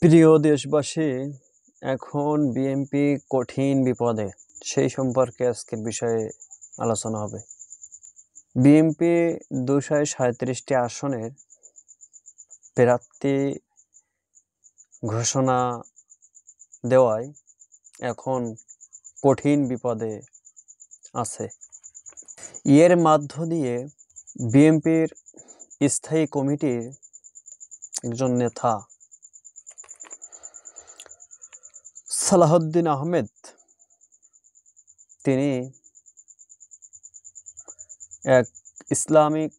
প্রিয় দেশবাসী, এখন বিএনপি কঠিন বিপদে, সেই সম্পর্কে আজকের বিষয়ে আলোচনা হবে। বিএনপি 237টি আসনের প্রার্থী ঘোষণা দেওয়ায় এখন কঠিন বিপদে আছে। এর মধ্য দিয়ে বিএনপির স্থায়ী কমিটির একজন নেতা সালাহউদ্দিন আহমেদ, তিনি এক ইসলামিক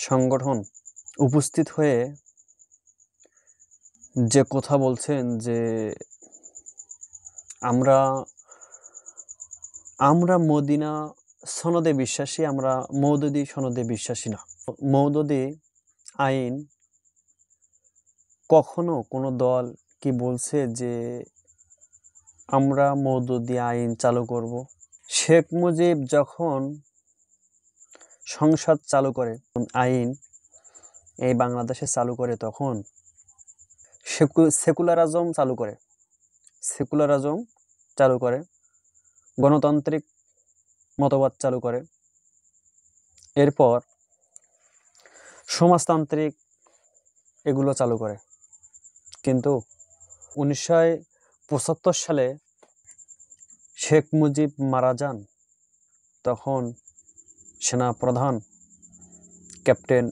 সংগঠন উপস্থিত হয়ে যে কথা বলছেন যে আমরা মদিনা সনদে বিশ্বাসী, আমরা মওদুদি সনদে বিশ্বাসী না। মওদুদি আইন কখনো কোনো দল কি বলছে যে আমরা মওদুদি আইন চালু করব? শেখ মুজিব যখন সংসদ চালু করে, আইন এই বাংলাদেশে চালু করে, তখন সেকুলারিজম চালু করে, গণতান্ত্রিক মতবাদ চালু করে, এরপর সমাজতান্ত্রিক এগুলো চালু করে। কিন্তু 1975 সালে শেখ মুজিব মারা যান। তখন সেনা প্রধান ক্যাপ্টেন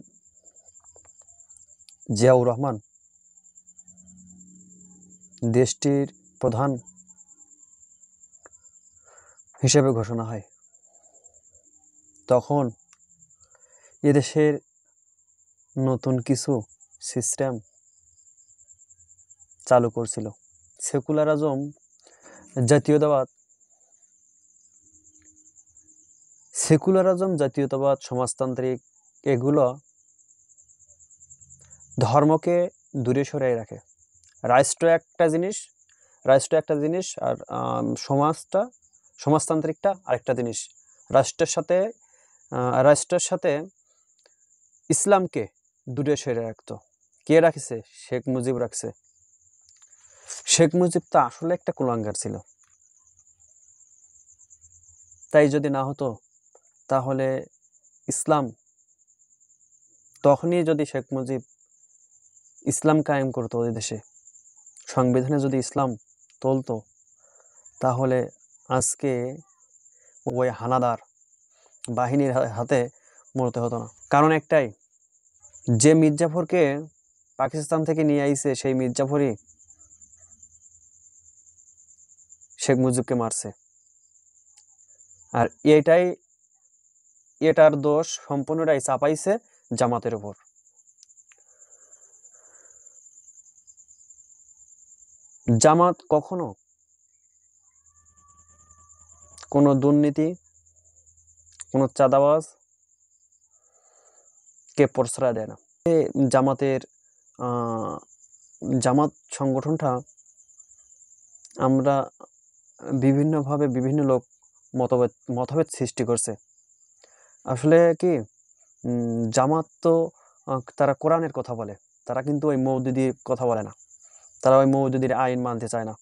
জিয়াউর রহমান দেশটির প্রধান হিসেবে ঘোষণা হয়। তখন এদেশের নতুন কিছু সিস্টেম চালু করছিল। সেকুলারিজম, জাতীয়তাবাদ, সমাজতান্ত্রিক এগুলো ধর্মকে দূরে সরিয়ে রাখে। রাষ্ট্র একটা জিনিস আর সমাজতান্ত্রিকটা আরেকটা জিনিস। রাষ্ট্রের সাথে ইসলামকে দূরে সরিয়ে রাখতো। কে রাখছে? শেখ মুজিব রাখছে। শেখ মুজিব তো আসলে একটা কুলাঙ্গার ছিল। তাই যদি না হতো, তাহলে ইসলাম, তখনই যদি শেখ মুজিব ইসলাম কায়েম করতো ওই দেশে, সংবিধানে যদি ইসলাম তুলতো, তাহলে আজকে ওই হানাদার বাহিনীর হাতে মরতে হতো না। কারণ একটাই, যে মির্জাফরকে পাকিস্তান থেকে নিয়ে আইছে, সেই মির্জাফরই শেখ মুজিবকে মারছে। আর এটার দোষ সম্পূর্ণটাই চাপাইছে জামাতের উপর। জামাত কখনো কোনো দুর্নীতি, কোনো চাঁদাবাজ কে প্রশ্রয় দেয় না। জামাত সংগঠনটা আমরা বিভিন্নভাবে বিভিন্ন লোক মতভেদ সৃষ্টি করছে। আসলে কি, জামাত তো তারা কোরআনের কথা বলে, তারা কিন্তু ওই মওদুদির কথা বলে না। তারা ওই মওদুদির আইন মানতে চায় না।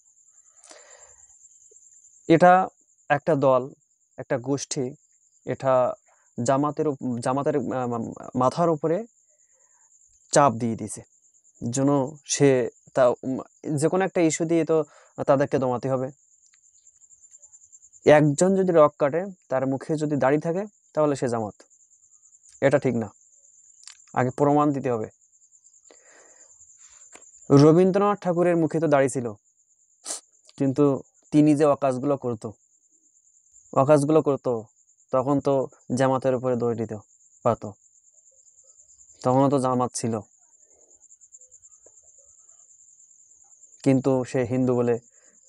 এটা একটা দল, একটা গোষ্ঠী, এটা জামাতের মাথার উপরে চাপ দিয়ে দিছে, যেন সে যে কোনো একটা ইস্যু দিয়ে তো তাদেরকে দমাতে হবে। একজন যদি রক কাটে, তার মুখে যদি দাড়ি থাকে, তাহলে সে জামাত। এটা ঠিক না, আগে প্রমাণ দিতে হবে। রবীন্দ্রনাথ ঠাকুরের মুখে তো দাড়ি ছিল, কিন্তু তিনি যে অকাজগুলো করতো, তখন তো জামাতের উপরে দোষ দিতে পারত। তখনও তো জামাত ছিল, কিন্তু সে হিন্দু বলে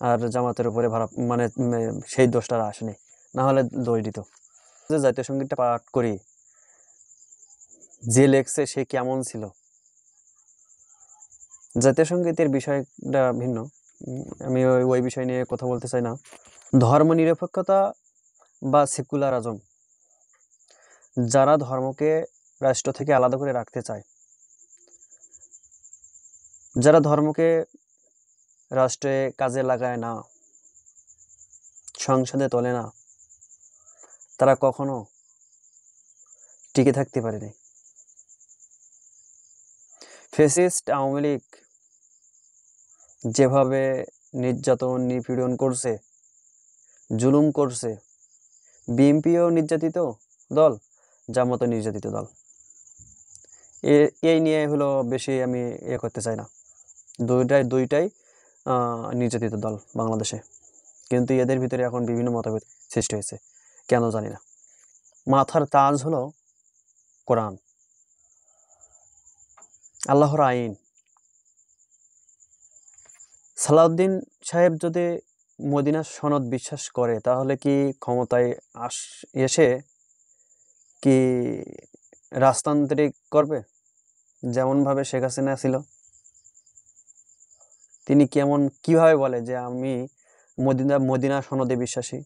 আর জামাতের উপরে সেই দোষটা আসেনি, না হলে দোষ দিত। যে জাতীয় সঙ্গীতটা পাঠ করি, যে লেখছে সে কেমন ছিল। জাতীয় সঙ্গীতের বিষয়টা ভিন্ন, আমি ওই বিষয় নিয়ে কথা বলতে চাই না। ধর্মনিরপেক্ষতা বা সেকুলারিজম, যারা ধর্মকে রাষ্ট্র থেকে আলাদা করে রাখতে চায়, যারা ধর্মকে রাষ্ট্রে কাজে লাগায় না, সংসদে তোলে না, তারা কখনো টিকে থাকতে পারেনি। ফ্যাসিস্ট আওয়ামী লীগ যেভাবে নির্যাতন নিপীড়ন করছে, জুলুম করছে, বিএনপিও নির্যাতিত দল, জামাতও নির্যাতিত দল। এই নিয়ে হলো বেশি আমি করতে চাই না। দুইটাই নির্যাতিত দল বাংলাদেশে, কিন্তু এদের ভিতরে এখন বিভিন্ন মতভেদ সৃষ্টি হয়েছে, কেন জানি না। মাথার তাজ হলো কোরআন, আল্লাহর আইন। সালাউদ্দিন সাহেব যদি মদিনা সনদ বিশ্বাস করে, তাহলে কি ক্ষমতায় এসে কি রাজতান্ত্রিক করবে? যেমনভাবে শেখ হাসিনা ছিল, তিনি কিভাবে বলে যে আমি মদিনা সনদে বিশ্বাসী?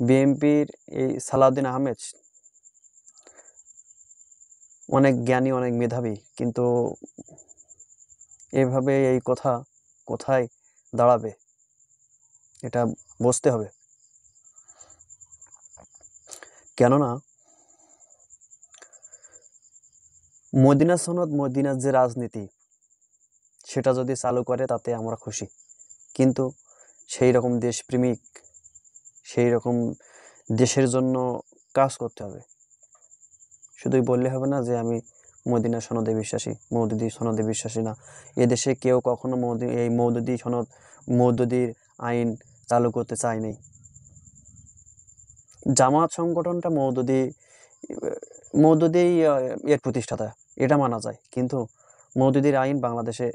বিএনপির এই সালাউদ্দিন আহমেদ অনেক জ্ঞানী, অনেক মেধাবী, কিন্তু এভাবে এই কথা কোথায় দাঁড়াবে এটা বুঝতে হবে। কেননা মদিনা সনদ, মদিনার যে রাজনীতি, সেটা যদি চালু করে তাতে আমরা খুশি, কিন্তু সেই রকম দেশপ্রেমিক, সেই রকম দেশের জন্য কাজ করতে হবে। শুধুই বললে হবে না যে আমি মদিনা সনদে বিশ্বাসী, মওদুদি সনদে বিশ্বাসী না। এদেশে কেউ কখনো এই মওদুদির আইন চালু করতে চায়নি। জামাত সংগঠনটা মওদুদি এর প্রতিষ্ঠাতা, এটা মানা যায়, কিন্তু মওদুদির আইন বাংলাদেশে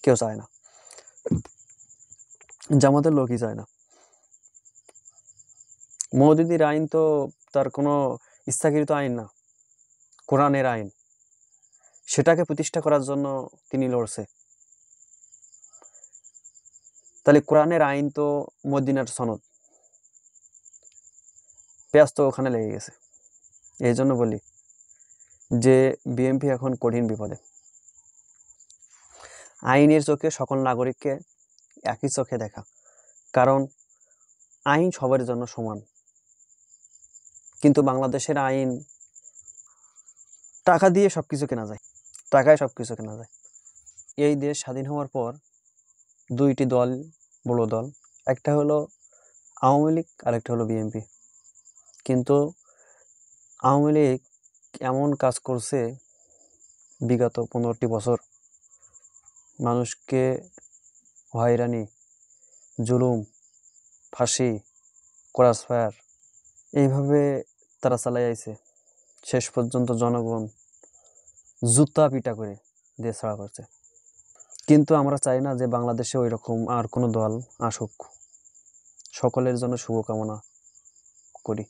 কেউ চায় না, জামাতের লোকই চায় না। মওদুদির আইন তো তার কোনো ইচ্ছাকৃত আইন না, কোরআনের আইন, সেটাকে প্রতিষ্ঠা করার জন্য তিনি লড়ছে। তাহলে কোরআনের আইন তো মদিনার সনদ, পেঁয়াজ তো ওখানে লেগে গেছে। এই জন্য বলি যে বিএনপি এখন কঠিন বিপদে। আইনের চোখে সকল নাগরিককে একই চোখে দেখা, কারণ আইন সবার জন্য সমান। কিন্তু বাংলাদেশের আইন টাকা দিয়ে সবকিছু কেনা যায়, টাকায় সবকিছু কেনা যায়। এই দেশ স্বাধীন হওয়ার পর দুইটি দল, বড় দল, একটা হলো আওয়ামী লীগ আর একটা হলো বিএনপি। কিন্তু আওয়ামী লীগ এমন কাজ করছে বিগত 15টি বছর, মানুষকে হয়রানি, জুলুম, ফাঁসি, ক্রসফায়ার, এইভাবে তারা চালাই আইছে। শেষ পর্যন্ত জনগণ জুতা পিটা করে দেশ ছাড়া করছে। কিন্তু আমরা চাই না যে বাংলাদেশে ওই রকম আর কোনো দল আসুক। সকলের জন্য শুভকামনা করি।